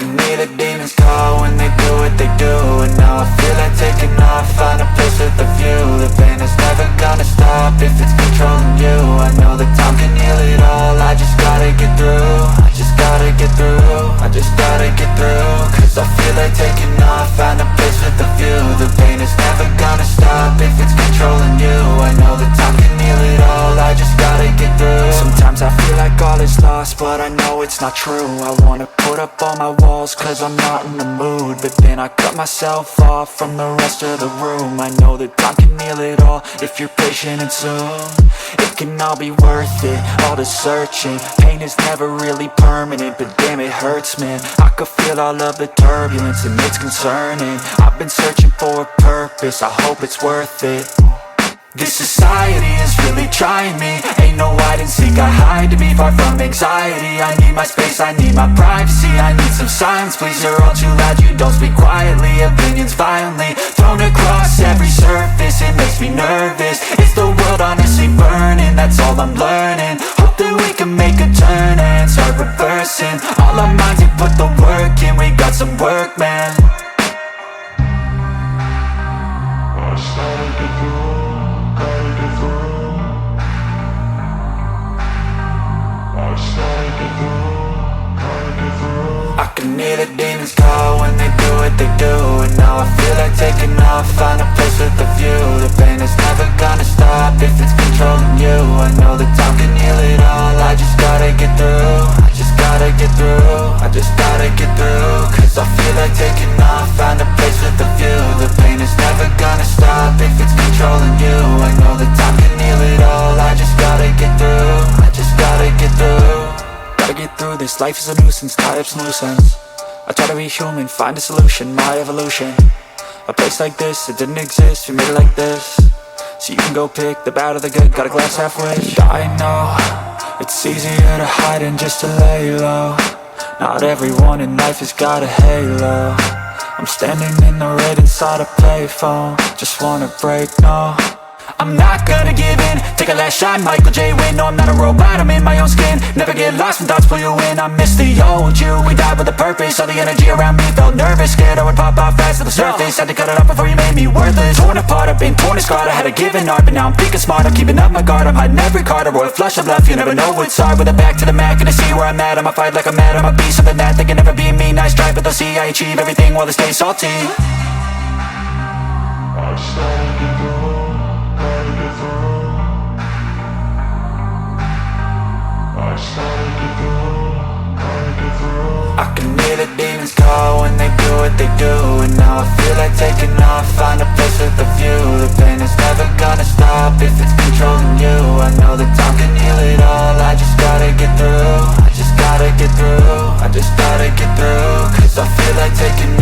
can hear the demons call when they do what they do. And now I feel like taking off, find a place with a view. The pain is never gonna stop if it's controlling you. I know that time can heal it all, I just gotta get through. I just gotta get through, I just gotta get through. Cause I feel like taking off, find a place with a view. The pain is never gonna stop if it's controlling you. I know that time can heal it all, I just gotta get through. Sometimes I feel like all is lost, but I know it's not true. I wanna put up all my walls cause I'm not in the mood, but then I cut myself off from the rest of the room. I know that time can heal it all if you're patient and soon. It can all be worth it, all the searching. Pain is never really permanent, but damn it hurts, man. I could feel all of the turbulence and it's concerning. I've been searching for a purpose, I hope it's worth it. This society is really trying me. Ain't no hide and seek, I hide to be far from anxiety. I need my space, I need my privacy. I need some silence, please, you're all too loud. You don't speak quietly, opinions violently thrown across every surface. It makes me nervous, it's the world honestly burning. That's all I'm learning, hope that we can make a turn and start reversing. All our minds and put the work in, we got some work, man. I can hear the demons call when they do what they do. And now I feel like taking off, find a place with a view. The pain is never gonna stop if it's controlling you. I know that time can heal it all, I just gotta get through. I just gotta get through, I just gotta get through. Cause I feel like taking off, find a place with a view. The pain is never gonna stop if it's controlling you. I know that time can heal it all, I just gotta get through. I just gotta get through. Gotta get through this, life is a nuisance, tie up some loose ends. I try to be human, find a solution, my evolution. A place like this, it didn't exist, we made it like this. So you can go pick the bad or the good, got a glass halfway. I know, it's easier to hide than just to lay low. Not everyone in life has got a halo. I'm standing in the red inside a payphone, just wanna break, no. I'm not gonna give in, take a last shot, Michael J. Win. No, I'm not a robot, I'm in my own skin. Never get lost when thoughts pull you in. I miss the old you, we died with a purpose. All the energy around me felt nervous, scared I would pop off fast to the surface. Had to cut it off before you made me worthless. Torn apart, I've been torn and scarred. I had a given art, but now I'm thinking smart. I'm keeping up my guard, I'm hiding every card. A royal flush of left, you never know what's hard. With a back to the mat, gonna see where I'm at. I'ma fight like I'm mad, I'ma be something that they can never be me. Nice try, but they'll see I achieve everything while they stay salty. I can hear the demons call when they do what they do. And now I feel like taking off, find a place with a view. The pain is never gonna stop if it's controlling you. I know that time can heal it all, I just gotta get through. I just gotta get through, I just gotta get through. Cause I feel like taking